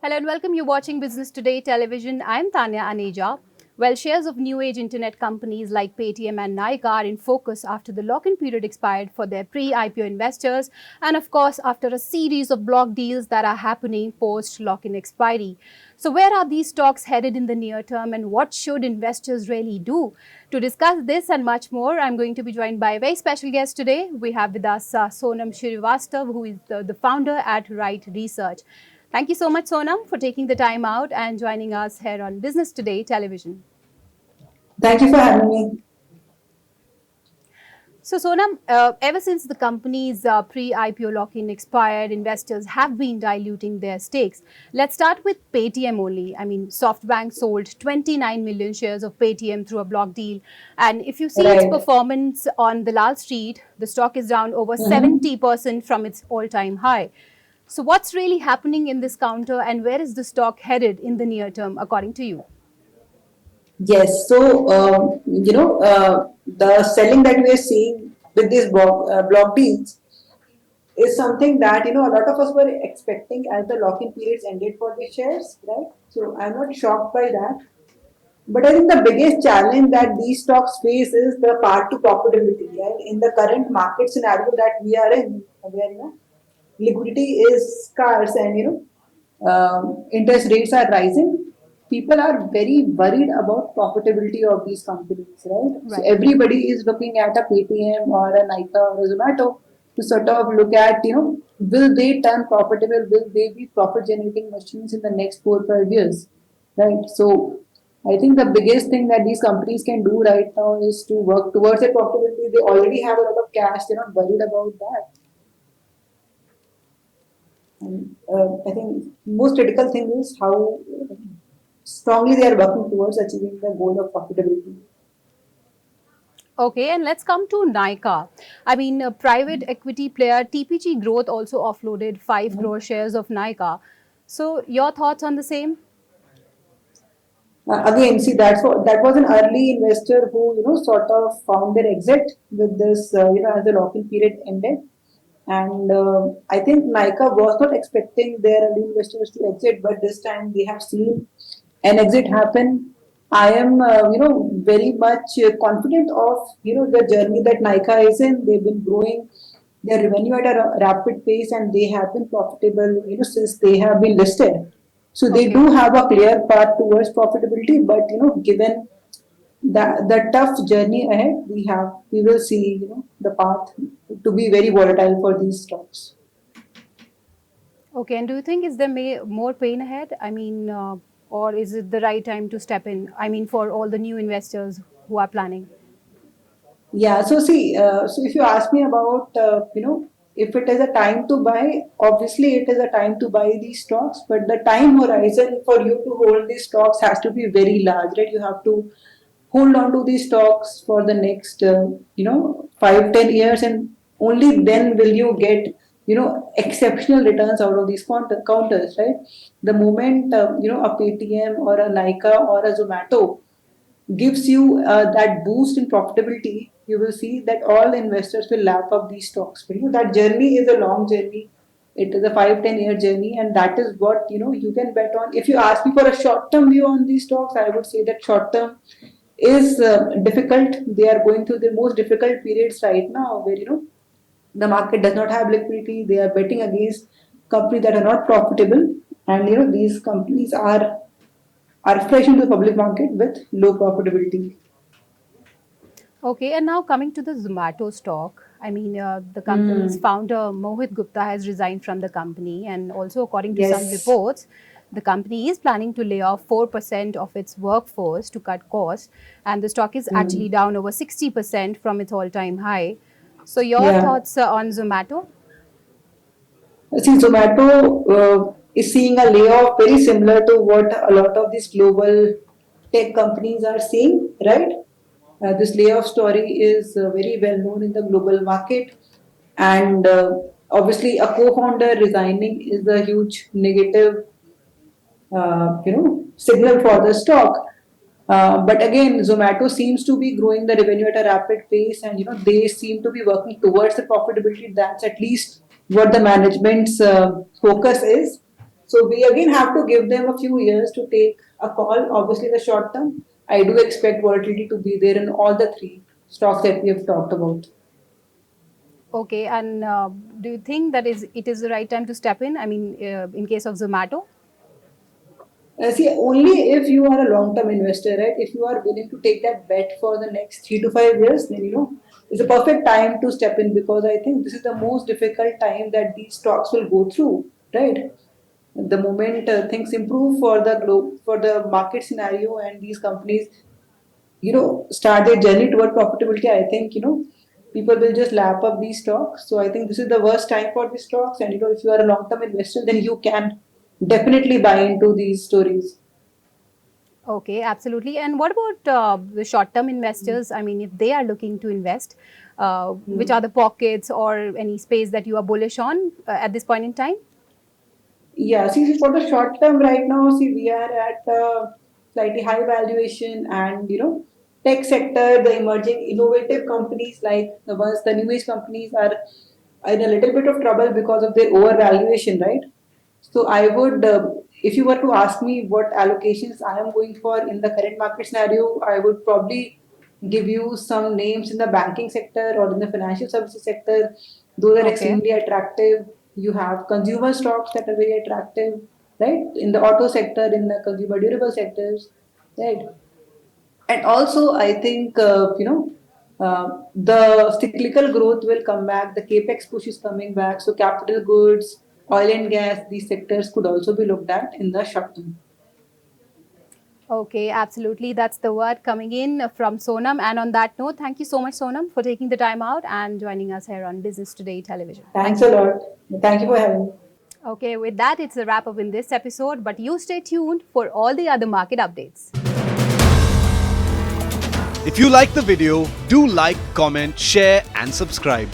Hello and welcome. You're watching Business Today Television. I'm Tanya Aneja. Well, shares of new age internet companies like Paytm and Nykaa are in focus after the lock in period expired for their pre IPO investors, and of course, after a series of block deals that are happening post lock in expiry. So, where are these stocks headed in the near term, and what should investors really do? To discuss this and much more, I'm going to be joined by a very special guest today. We have with us Sonam Srivastav, who is the founder at Right Research. Thank you so much, Sonam, for taking the time out and joining us here on Business Today Television. Thank you for having me. So, Sonam, ever since the company's pre-IPO lock-in expired, investors have been diluting their stakes. Let's start with Paytm only. I mean, SoftBank sold 29 million shares of Paytm through a block deal. And if you see its Right. performance on the Lal Street, the stock is down over 70% from its all-time high. So, what's really happening in this counter, and where is the stock headed in the near term, according to you? Yes. So, the selling that we are seeing with these block deals is something that, a lot of us were expecting as the lock-in periods ended for the shares, right? So, I'm not shocked by that. But I think the biggest challenge that these stocks face is the path to profitability, right? In the current market scenario that we are in, where, liquidity is scarce and interest rates are rising, people are very worried about profitability of these companies, right? So Right. everybody is looking at a Paytm or a Nykaa or a Zomato to sort of look at, will they turn profitable? Will they be profit generating machines in the next 4 or 5 years, right? So I think the biggest thing that these companies can do right now is to work towards their profitability. They already have a lot of cash; they're not worried about that. And I think most critical thing is how strongly they are working towards achieving the goal of profitability. Okay, and let's come to Nykaa. I mean, private equity player TPG Growth also offloaded 5 crore shares of Nykaa. So, your thoughts on the same? Again, see that was an early investor who sort of found their exit with this as the lock-in period ended, and I think Nykaa was not expecting their early investors to exit, but this time they have seen an exit happen. I am very much confident of the journey that Nykaa is in. They've been growing their revenue at a rapid pace, and they have been profitable since they have been listed. So they Okay. do have a clear path towards profitability, but given the tough journey ahead, we will see the path to be very volatile for these stocks. Okay, and do you think is there more pain ahead? I mean, or is it the right time to step in? I mean, for all the new investors who are planning. Yeah, so see, so if you ask me about, if it is a time to buy, obviously it is a time to buy these stocks, but the time horizon for you to hold these stocks has to be very large, right? You have to hold on to these stocks for the next, 5, 10 years, and only then will you get, exceptional returns out of these counters, right? The moment, a Paytm or a Nykaa or a Zomato gives you that boost in profitability, you will see that all investors will lap up these stocks. But that journey is a long journey. It is a 5, 10 year journey, and that is what you can bet on. If you ask me for a short term view on these stocks, I would say that short term is difficult. They are going through the most difficult periods right now, where the market does not have liquidity. They are betting against companies that are not profitable, and these companies are fresh into the public market with low profitability. Okay, and now coming to the Zomato stock, I mean, the company's Hmm. founder Mohit Gupta has resigned from the company, and also according to some Yes. reports, the company is planning to lay off 4% of its workforce to cut costs, and the stock is actually Hmm. down over 60% from its all-time high. So, your Yeah. thoughts on Zomato? See, Zomato is seeing a layoff very similar to what a lot of these global tech companies are seeing, right? This layoff story is very well known in the global market, and obviously, a co-founder resigning is a huge negative signal for the stock. But again, Zomato seems to be growing the revenue at a rapid pace, and they seem to be working towards the profitability. That's at least what the management's focus is. So we again have to give them a few years to take a call. Obviously, in the short term, I do expect volatility to be there in all the three stocks that we have talked about. Okay, and do you think that it is the right time to step in? I mean, in case of Zomato? See, only if you are a long-term investor, right? If you are willing to take that bet for the next 3 to 5 years, then it's a perfect time to step in, because I think this is the most difficult time that these stocks will go through, right? The moment things improve for the globe, for the market scenario, and these companies, start their journey toward profitability, I think people will just lap up these stocks. So I think this is the worst time for these stocks, and if you are a long-term investor, then you can definitely buy into these stories. Okay, absolutely. And what about the short-term investors? I mean, if they are looking to invest, which Hmm. are the pockets or any space that you are bullish on at this point in time? Yeah, see, for the short term right now, see, we are at a slightly high valuation, and tech sector, the emerging innovative companies like the new age companies are in a little bit of trouble because of their overvaluation, right? So I would, if you were to ask me what allocations I am going for in the current market scenario, I would probably give you some names in the banking sector or in the financial services sector. Those are Okay. extremely attractive. You have consumer stocks that are very attractive, right? In the auto sector, in the consumer durable sectors, right? And also, I think, the cyclical growth will come back. The capex push is coming back. So, capital goods, oil and gas, these sectors could also be looked at in the short term. Okay, absolutely. That's the word coming in from Sonam. And on that note, thank you so much, Sonam, for taking the time out and joining us here on Business Today Television. Thank Thanks you. a lot. Thank you for having me. Okay, with that, it's a wrap up in this episode, but you stay tuned for all the other market updates. If you like the video, do like, comment, share and subscribe.